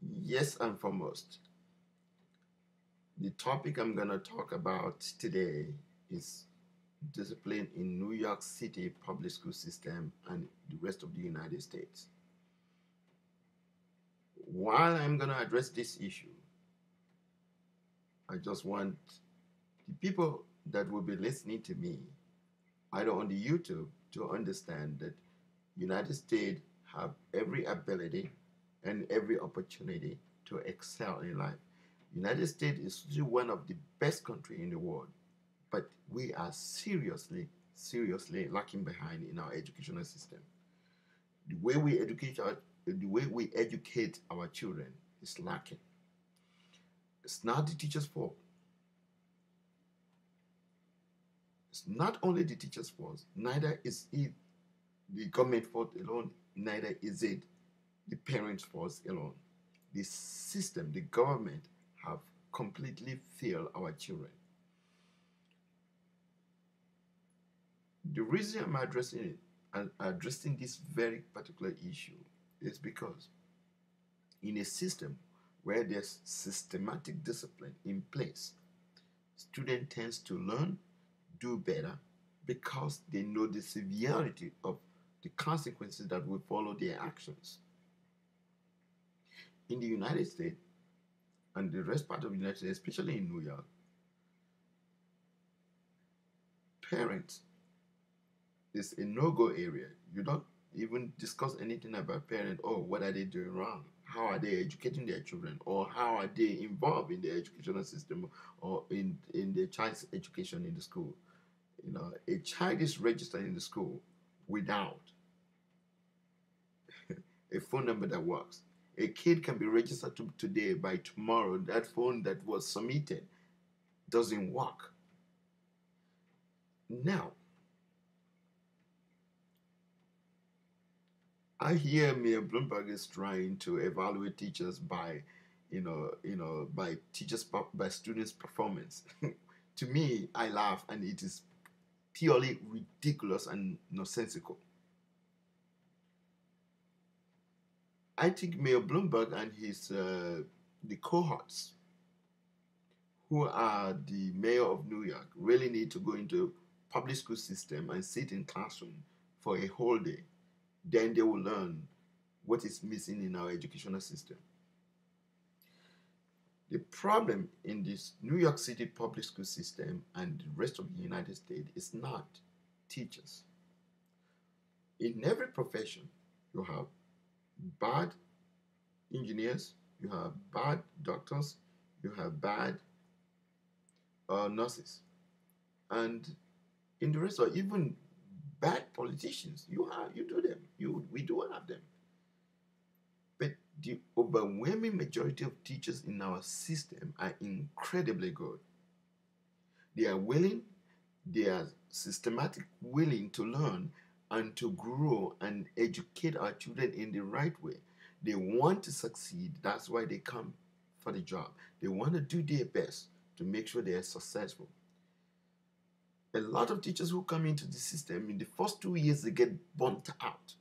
Yes, and foremost, the topic I'm going to talk about today is discipline in New York City public school system and the rest of the United States. While I'm going to address this issue, I just want the people that will be listening to me, either on the YouTube, to understand that United States have every ability and every opportunity to excel in life. United States is still one of the best country in the world, but we are seriously lacking behind in our educational system. The way we educate our children is lacking. It's not the teacher's fault. It's not only the teacher's fault, neither is it the government fault alone, neither is it the parents' fault alone. The system, the government have completely failed our children. The reason I'm addressing it and addressing this very particular issue is because in a system where there's systematic discipline in place, student tends to learn, do better because they know the severity of the consequences that will follow their actions. In the United States and the rest part of the United States, especially in New York, parents is a no-go area. You don't even discuss anything about parents. Oh, what are they doing wrong? How are they educating their children? Or how are they involved in the educational system or in the child's education in the school? You know, a child is registered in the school without a phone number that works. A kid can be registered today, by tomorrow, that phone that was submitted doesn't work. Now, I hear Mayor Bloomberg is trying to evaluate teachers by, by by students' performance. To me, I laugh, and it is purely ridiculous and nonsensical. I think Mayor Bloomberg and his the cohorts who are the mayor of New York really need to go into public school system and sit in classroom for a whole day. Then they will learn what is missing in our educational system. The problem in this New York City public school system and the rest of the United States is not teachers. In every profession, you have bad engineers, you have bad doctors, you have bad nurses, and in the rest of even bad politicians, you do them. We do have them. But the overwhelming majority of teachers in our system are incredibly good. They are willing, they are systematic, willing to learn and to grow and educate our children in the right way. They want to succeed. That's why they come for the job. They want to do their best to make sure they are successful. A lot of teachers who come into the system in the first 2 years, they get burnt out.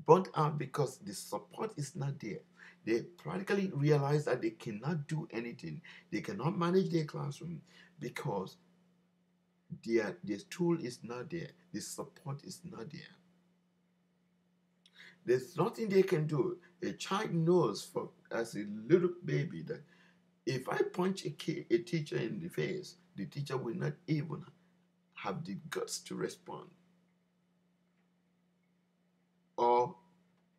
Burnt out because the support is not there. They practically realize that they cannot do anything. They cannot manage their classroom because their tool is not there. The support is not there. There's nothing they can do. A child knows as a little baby that if I punch a teacher in the face, the teacher will not even have the guts to respond. Or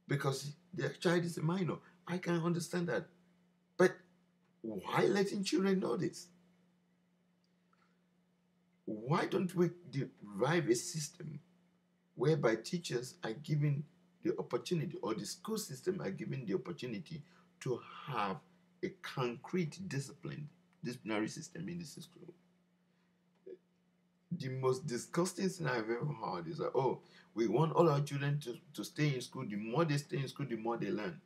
because their child is a minor. I can understand that. But why letting children know this? Why don't we derive a system whereby teachers are given the opportunity, or the school system are given the opportunity to have a concrete disciplinary system in the school? The most disgusting thing I've ever heard is that, oh, we want all our children to stay in school. The more they stay in school, the more they learn.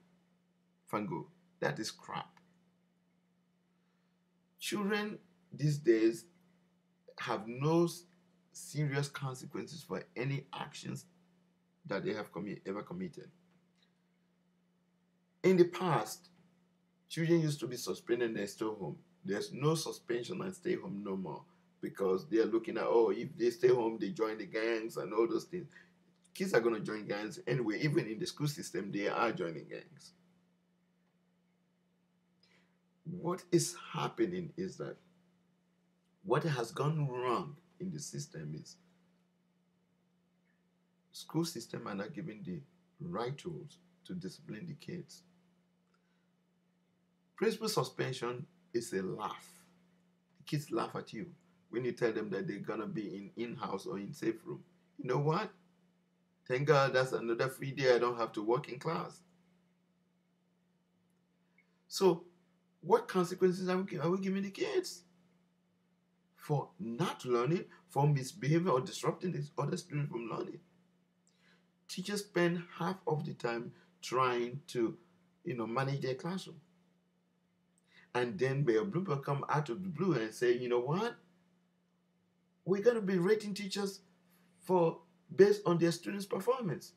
Fango, that is crap. Children these days have no serious consequences for any actions that they have ever committed. In the past, Children used to be suspended and they stay home. There's no suspension and stay home no more because they are looking at, oh, if they stay home, they join the gangs and all those things. Kids are going to join gangs anyway. Even in the school system, they are joining gangs. What is happening is that what has gone wrong in the system is school system are not giving the right tools to discipline the kids. Principal suspension is a laugh. The kids laugh at you when you tell them that they're gonna be in-house or in safe room. You know what? Thank God that's another free day I don't have to work in class. So what consequences are we giving the kids? For not learning, for misbehaving or disrupting the other students from learning. Teachers spend half of the time trying to, manage their classroom. And then Mayor Bloomberg come out of the blue and say, you know what? We're going to be rating teachers based on their students' performance.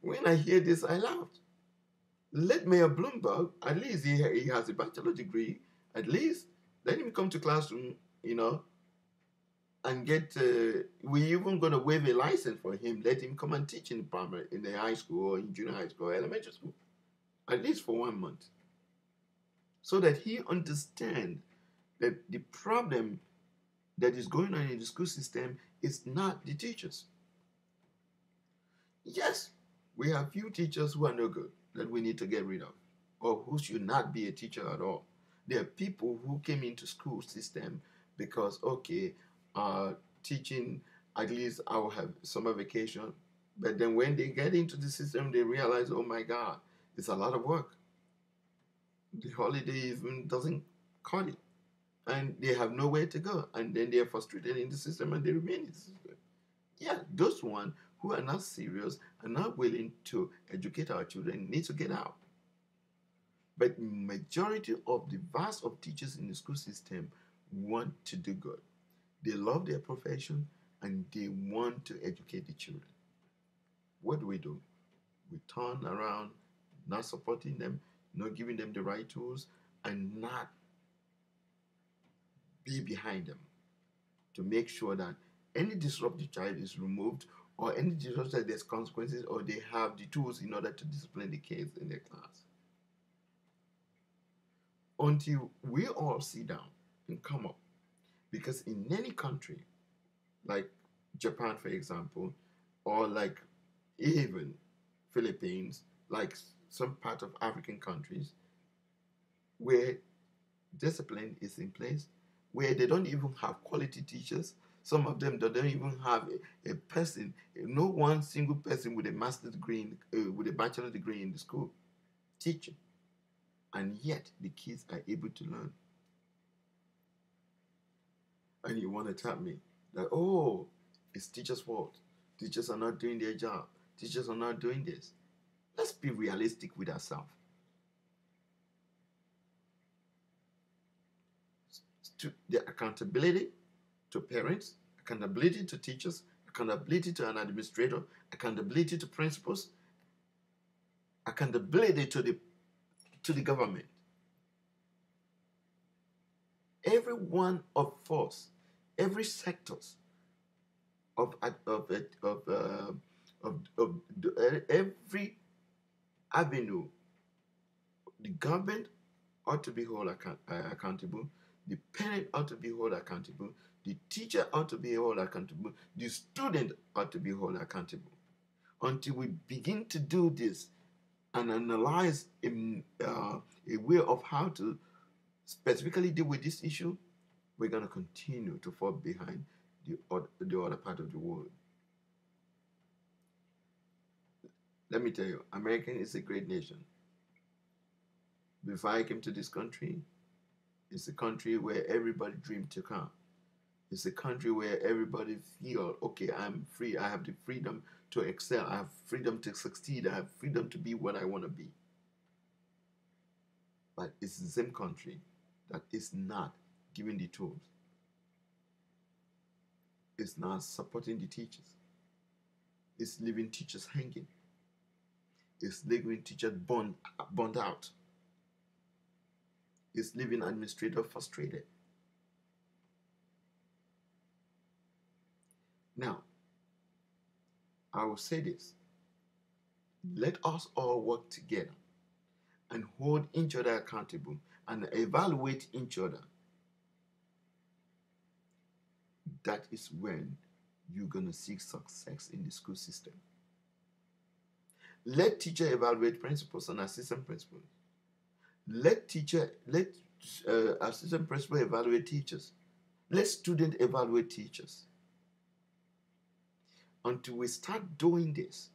When I hear this, I laughed. Let Mayor Bloomberg, at least he has a bachelor's degree, at least let him come to classroom, and get, we're even going to waive a license for him. Let him come and teach in the high school or in junior high school or elementary school, at least for 1 month, so that he understands that the problem that is going on in the school system is not the teachers. Yes, we have few teachers who are no good that we need to get rid of, or who should not be a teacher at all. There are people who came into school system because, okay, teaching, at least I'll have summer vacation, but then when they get into the system, they realize, oh my God, it's a lot of work. The holiday even doesn't cut it. And they have nowhere to go. And then they are frustrated in the system and they remain in the system. Yeah, those ones who are not serious and not willing to educate our children need to get out. But majority of the vast of teachers in the school system want to do good. They love their profession and they want to educate the children. What do? We turn around, not supporting them, not giving them the right tools, and not be behind them to make sure that any disruptive child is removed, or any disruptive there's consequences, or they have the tools in order to discipline the kids in their class. Until we all sit down and come up. Because in any country, like Japan, for example, or like even Philippines, like some part of African countries, where discipline is in place, where they don't even have quality teachers. Some of them don't even have a person, no one single person with a master's degree, with a bachelor's degree in the school teaching. And yet the kids are able to learn. And you want to tell me that, oh, it's teachers' fault. Teachers are not doing their job. Teachers are not doing this. Let's be realistic with ourselves. To the accountability to parents, accountability to teachers, accountability to an administrator, accountability to principals, accountability to the government. Every one of us, every sectors of every avenue, the government ought to be held accountable. The parent ought to be held accountable. The teacher ought to be held accountable. The student ought to be held accountable. Until we begin to do this and analyze a way of how to specifically deal with this issue, we're going to continue to fall behind the other part of the world. Let me tell you, America is a great nation. Before I came to this country, it's a country where everybody dreamed to come. It's a country where everybody feel, okay, I'm free. I have the freedom to excel. I have freedom to succeed. I have freedom to be what I want to be. But it's the same country that is not giving the tools. It's not supporting the teachers. It's leaving teachers hanging. Is leaving teachers burned out? Is leaving administrators frustrated? Now, I will say this. Let us all work together and hold each other accountable and evaluate each other. That is when you're going to seek success in the school system. Let teacher evaluate principals and assistant principals. Let assistant principal evaluate teachers. Let student evaluate teachers. Until we start doing this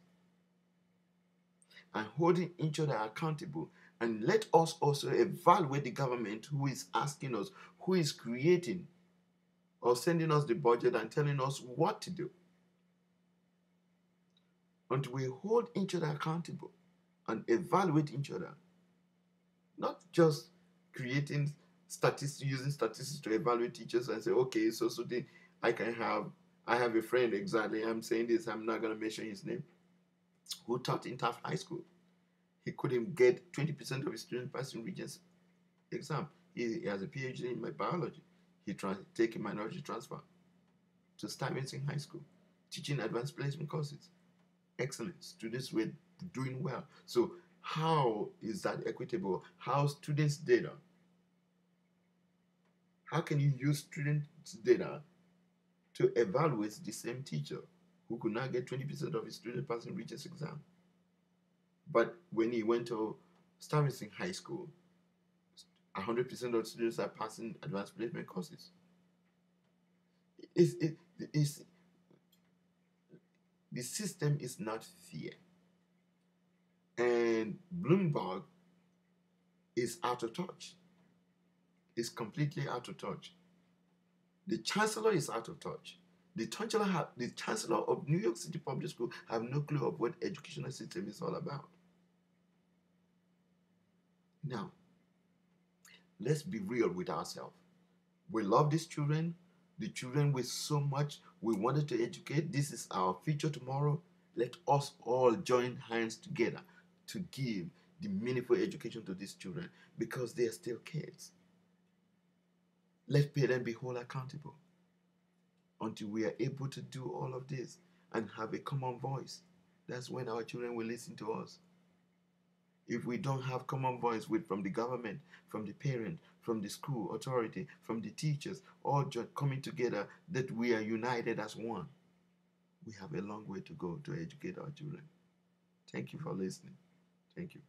and holding each other accountable, and let us also evaluate the government who is asking us, who is creating or sending us the budget and telling us what to do. Until we hold each other accountable and evaluate each other, not just creating statistics, using statistics to evaluate teachers and say, okay, so I have a friend, exactly, I'm saying this, I'm not going to mention his name, who taught in Taft High School. He couldn't get 20% of his students passing Regents exam. He has a PhD in biology. He take a minority transfer to Stuyvesant High School, teaching advanced placement courses. Excellent. Students were doing well. So how is that equitable? How students' data? How can you use students' data to evaluate the same teacher who could not get 20% of his students passing Regents exam? But when he went to Stuyvesant High School, 100% of students are passing advanced placement courses. The system is not fair. And Bloomberg is out of touch. Is completely out of touch. The chancellor is out of touch. The chancellor of New York City Public School have no clue of what educational system is all about. Now, let's be real with ourselves. We love these children. The children with so much we wanted to educate. This is our future tomorrow. Let us all join hands together to give the meaningful education to these children because they are still kids. Let parents be held accountable until we are able to do all of this and have a common voice. That's when our children will listen to us. If we don't have common voice from the government, from the parent, from the school authority, from the teachers, all coming together that we are united as one, we have a long way to go to educate our children. Thank you for listening. Thank you.